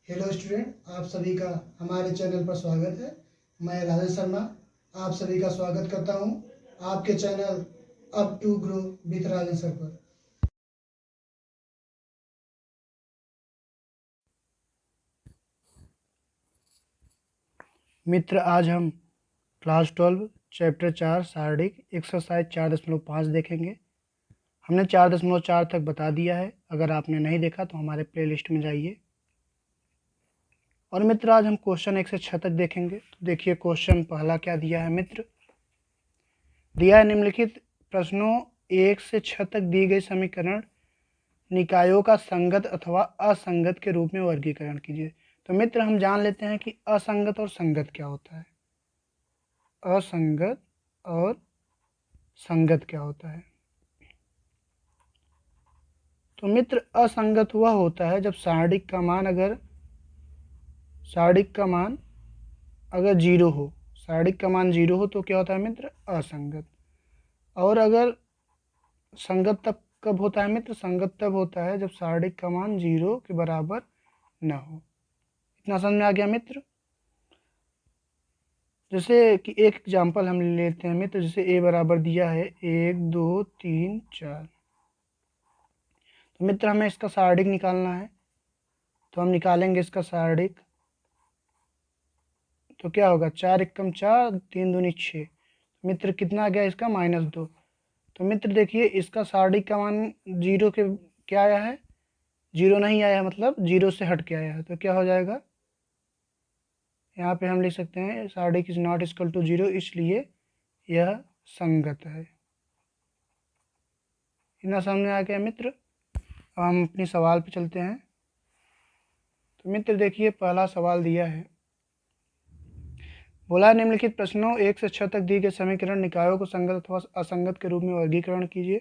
Hello student, आप सभी का हमारे चैनल पर स्वागत है। मैं राजेश शर्मा आप सभी का स्वागत करता हूं आपके channel up to grow with Rajesh sir पर। मित्र, आज हम क्लास 12 चैप्टर 4 शारीरिक एक्सरसाइज 4.5 देखेंगे। हमने 4.4 तक बता दिया है। अगर आपने नहीं देखा तो हमारे प्लेलिस्ट में जाइए। और मित्र, आज हम क्वेश्चन 1 से 6 तक देखेंगे। तो देखिए, क्वेश्चन पहला क्या दिया है मित्र। दिया है निम्नलिखित प्रश्नों 1 से 6 तक दी गई समीकरण निकायों का संगत अथवा असंगत के रूप में वर्गीकरण कीजिए। तो मित्र, हम जान लेते हैं कि असंगत और संगत क्या होता है। असंगत और संगत क्या होता है। तो मित्र, असंगत वह होता है जब सारणिक का मान अगर जीरो हो। सारणिक का मान जीरो हो तो क्या होता है मित्र, असंगत। और अगर संगत तब कब होता है मित्र, संगत तब होता है जब सारणिक का मान जीरो के बराबर न हो। इतना समझ में आ गया मित्र। जैसे कि एक एग्जाम्पल हम लेते हैं मित्र, जैसे ए बराबर दिया है 1 2 3 4। तो मित्र, हमें इसका सारणिक निकालना है। तो हम निकालेंगे इसका सारणिक। तो क्या होगा, 4 एकम 4 3 दूनी 6। मित्र, कितना आ गया इसका, -2। तो मित्र देखिए, इसका सारणिक का मान जीरो के क्या आया है, जीरो नहीं आया है, मतलब जीरो से हट के आया है। तो क्या हो जाएगा, यहाँ पे हम लिख सकते हैं सारणिक is not equal to zero, इसलिए यह संगत है। इतना समझ में आ गया मित्र। अब हम अपनी सवाल पे चलते हैं। तो मित्र देखिए, पहला सवाल दिया है, बोला निम्नलिखित प्रश्नों 1 से 6 तक दी गए समीकरण निकायों को संगत अथवा असंगत के रूप में वर्गीकरण कीजिए।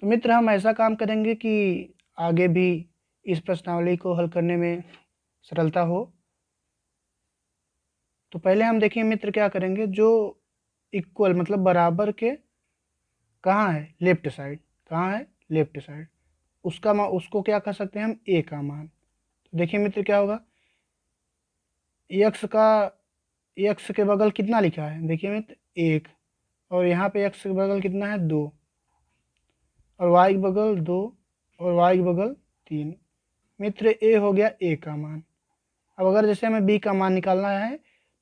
तो मित्र, हम ऐसा काम करेंगे कि आगे भी इस प्रश्नावली को हल करने में सरलता हो। तो पहले हम देखिए मित्र, क्या करेंगे, जो इक्वल मतलब बराबर के कहाँ है, लेफ्ट साइड। कहाँ है, लेफ्ट साइड। उसको क्या कर सकते हैं हम, ए का मान। तो देखिए मित्र, क्या होगा, एक्स के बगल कितना लिखा है, देखिए मित्र 1। और यहाँ पे एक्स के बगल कितना है, 2। और वाई के बगल 2। और वाई के बगल 3। मित्र, ए हो गया ए का मान। अब अगर जैसे हमें बी का मान निकालना है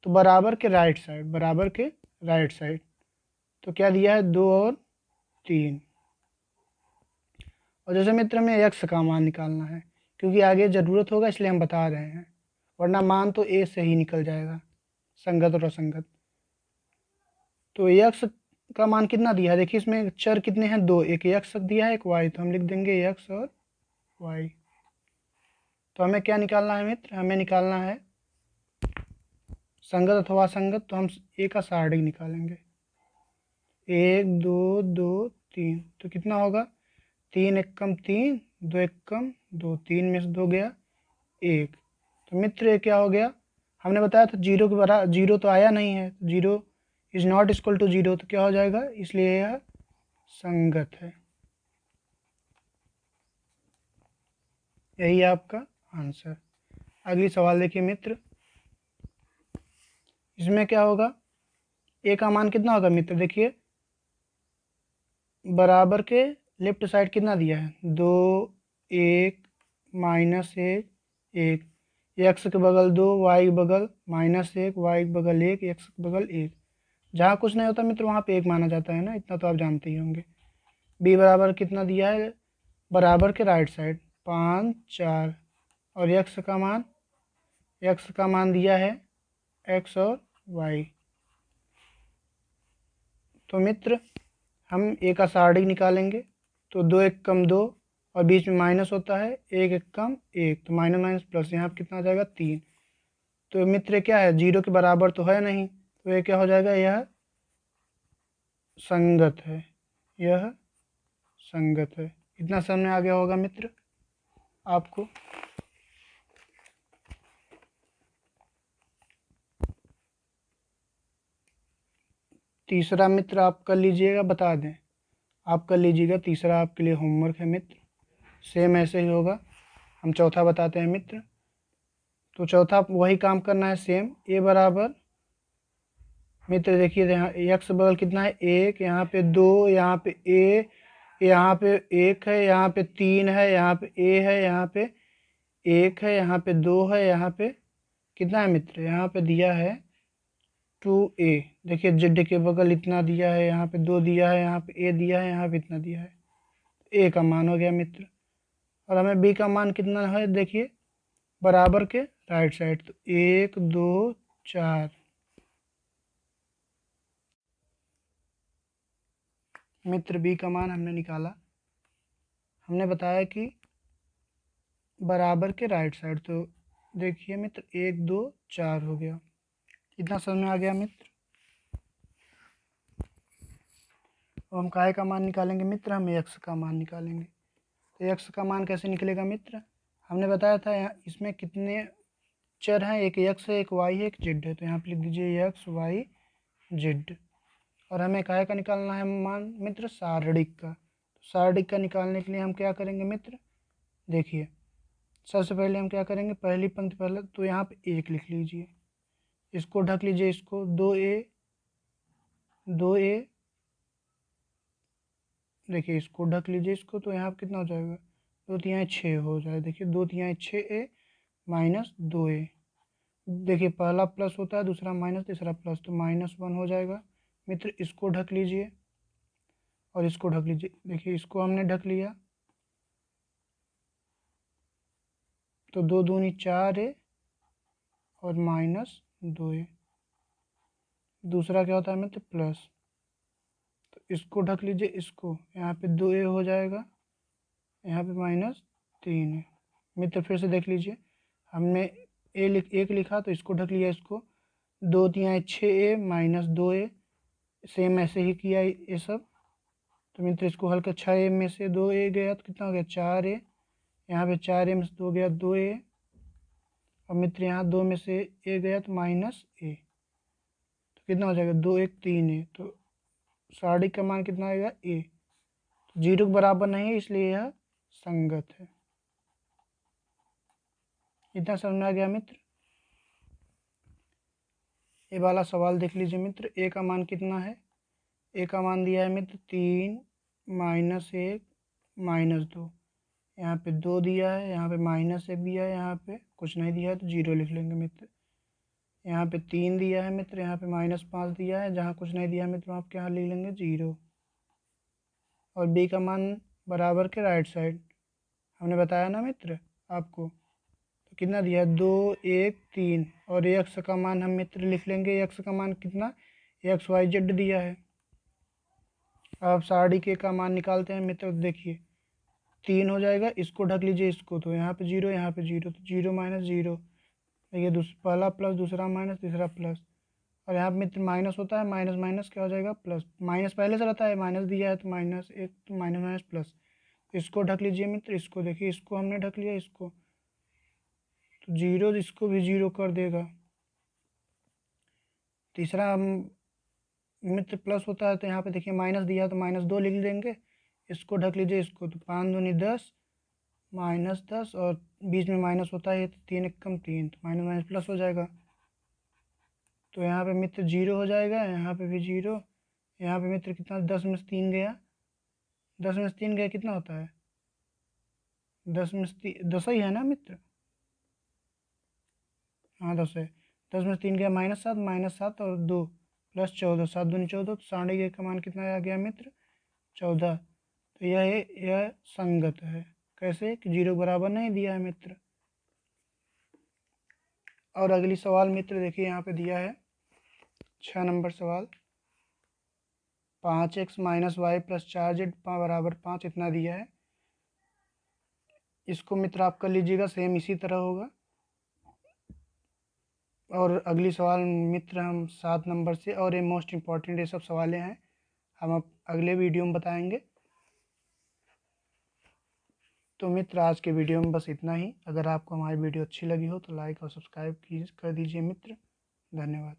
तो बराबर के राइट साइड। तो क्या दिया है, 2 और 3। और जैसे मित्र, हमें एक्स का मान निकालना है, क्योंकि आगे ज़रूरत होगा इसलिए हम बता रहे हैं, वरना मान तो ए से ही निकल जाएगा, संगत और असंगत। तो एक्स का मान कितना दिया है, देखिए इसमें चर कितने हैं, 2। एक एक्स दिया है, एक वाई। तो हम लिख देंगे एक्स और वाई। तो हमें क्या निकालना है मित्र, हमें निकालना है संगत अथवा असंगत। तो हम ए का सारणिक निकालेंगे, 1 2 2 3। तो कितना होगा, 3 एकम 3 2 एकम 2, 3 में से 2 गया 1। तो मित्र, ये क्या हो गया, हमने बताया था जीरो के बराबर, जीरो तो आया नहीं है, zero is not equal to zero. तो क्या हो जाएगा, इसलिए यह संगत है। यही है आपका आंसर। अगली सवाल देखिए मित्र, इसमें क्या होगा, ए का मान कितना होगा मित्र, देखिए बराबर के लेफ्ट साइड कितना दिया है, 2 1 -1 1। एक्स के बगल 2, वाई के बगल -1, वाई के बगल 1, एक्स के बगल 1। जहाँ कुछ नहीं होता मित्र वहाँ पे 1 माना जाता है ना, इतना तो आप जानते ही होंगे। बी बराबर कितना दिया है, बराबर के राइट साइड 5 4। और एक्स का मान दिया है एक्स और वाई। तो मित्र, हम ए का सारणिक निकालेंगे। तो 2 एक कम 2, और बीच में माइनस होता है, 1 एक कम 1। तो माइनस माइनस प्लस, यहाँ पर कितना आ जाएगा, 3। तो मित्र क्या है, जीरो के बराबर तो है नहीं, तो ये क्या हो जाएगा, यह संगत है। यह संगत है। इतना समझ में आ गया होगा मित्र आपको। तीसरा मित्र आप कर लीजिएगा, बता दें आप कर लीजिएगा। तीसरा आपके लिए होमवर्क है मित्र, सेम ऐसे ही होगा। हम चौथा बताते हैं मित्र। तो चौथा वही काम करना है सेम। ए बराबर मित्र देखिए यहाँ एक्स बगल कितना है 1, यहाँ पे 2, यहाँ पे ए, यहाँ पे 1 है, यहाँ पे 3 है, यहाँ पे ए है, यहाँ पे 1 है, यहाँ पे 2 है, यहाँ पे कितना है मित्र, यहाँ पे दिया है 2a। देखिए जेड के बगल इतना दिया है, यहाँ पे 2 दिया है, यहाँ पे ए दिया है, यहाँ पे इतना दिया है। ए का मान हो गया मित्र। और हमें बी का मान कितना है देखिए बराबर के राइट साइड, तो 1 2 4 मित्र बी का मान हमने निकाला। हमने बताया कि बराबर के राइट साइड, तो देखिए मित्र 1 2 4 हो गया। इतना समझ में आ गया मित्र। अब हम काय का मान निकालेंगे मित्र, हम एक्स का मान निकालेंगे। तो एक्स का मान कैसे निकलेगा मित्र, हमने बताया था यहाँ इसमें कितने चर हैं, एक एक्स है, एक वाई है, एक जेड है। तो यहाँ पे लिख दीजिए एक्स वाई जेड। और हमें काय का निकालना है मान मित्र, सारणिक का। तो सारणिक का निकालने के लिए हम क्या करेंगे मित्र, देखिए सबसे पहले हम क्या करेंगे, पहली पंक्ति पहले तो यहाँ पे 1 लिख लीजिए, इसको ढक लीजिए, इसको 2a 2a, देखिए इसको ढक लीजिए इसको, तो यहाँ पे कितना हो जाएगा 2 तिहाई 6 हो जाए। देखिए 2 तिहाई 6a माइनस 2a, देखिए पहला प्लस होता है, दूसरा माइनस, तीसरा प्लस, तो -1 हो जाएगा मित्र। इसको ढक लीजिए और इसको ढक लीजिए, देखिए इसको हमने ढक लिया, तो 2 दूनी 4a और -2a। दूसरा क्या होता है मित्र प्लस, तो इसको ढक लीजिए, इसको यहाँ पे 2a हो जाएगा, यहाँ पे -3 है मित्र। फिर से देख लीजिए, हमने एक लिखा तो इसको ढक लिया, इसको 2 तिहाई 6a माइनस 2a, सेम ऐसे ही किया ये सब। तो मित्र इसको हल कर 6a में से 2a गया तो कितना हो गया 4a, यहाँ पे 4a में से 2 गया 2a, और मित्र यहाँ 2 में से a गया तो -a, तो कितना हो जाएगा 2 1 3 a। तो सारणिक का मान कितना आएगा a, तो 0 के बराबर नहीं है इसलिए यह संगत है। इतना समझ में आ गया मित्र। ये वाला सवाल देख लीजिए मित्र, ए का मान कितना है, ए का मान दिया है मित्र 3 -1 -2, यहाँ पे 2 दिया है, यहाँ पे -1 दिया है, यहाँ पे कुछ नहीं दिया है तो 0 लिख लेंगे मित्र। यहाँ पे 3 दिया है मित्र, यहाँ पे -5 दिया है, जहाँ कुछ नहीं दिया है मित्र वहाँ पे यहाँ लिख लेंगे 0। और बी का मान बराबर के राइट साइड, हमने बताया ना मित्र आपको, तो कितना दिया है 2 1 3, और एक्स का मान हम मित्र लिख लेंगे, एक्स का मान कितना एक्स वाई जेड दिया है। अब सारणिक के का मान निकालते हैं मित्र, देखिए 3 हो जाएगा, इसको ढक लीजिए इसको, तो यहाँ पे 0 यहाँ पे 0, तो 0 -0, देखिए पहला प्लस दूसरा माइनस तीसरा प्लस, और यहाँ पे मित्र माइनस होता है, माइनस माइनस क्या हो जाएगा प्लस, माइनस पहले से रहता है, माइनस दिया है तो -1, तो माइनस माइनस प्लस, इसको ढक लीजिए मित्र, इसको देखिए इसको हमने ढक लिया इसको, तो 0 इसको भी 0 कर देगा। तीसरा हम मित्र प्लस होता है तो यहाँ पे देखिए माइनस दिया है तो -2 लिख देंगे, इसको ढक लीजिए इसको, तो 5 दूनी 10 -10, और बीच में माइनस होता है तो 3 एकम 3, तो माइनस माइनस प्लस हो जाएगा। तो यहाँ पे मित्र 0 हो जाएगा, यहाँ पे भी 0, यहाँ पे मित्र कितना 10 में से 3 गया, 10 में से 3 गया कितना होता है 10 में से 10 ही है ना मित्र, हाँ 10 है, 10 में से 3 गया -7 और 2 प्लस 14, 7 दूनी 14, तो सारणिक का मान कितना आ गया मित्र 14। तो यह संगत है, कैसे कि 0 बराबर नहीं दिया है मित्र। और अगली सवाल मित्र देखिए यहाँ पे दिया है 6 नंबर सवाल, 5x - y + 4z बराबर 5 इतना दिया है। इसको मित्र आप कर लीजिएगा, सेम इसी तरह होगा। और अगली सवाल मित्र हम 7 नंबर से, और ये मोस्ट इम्पॉर्टेंट ये सब सवालें हैं, हम अब अगले वीडियो में बताएंगे। तो मित्र आज के वीडियो में बस इतना ही। अगर आपको हमारी वीडियो अच्छी लगी हो तो लाइक और सब्सक्राइब कर दीजिए मित्र। धन्यवाद।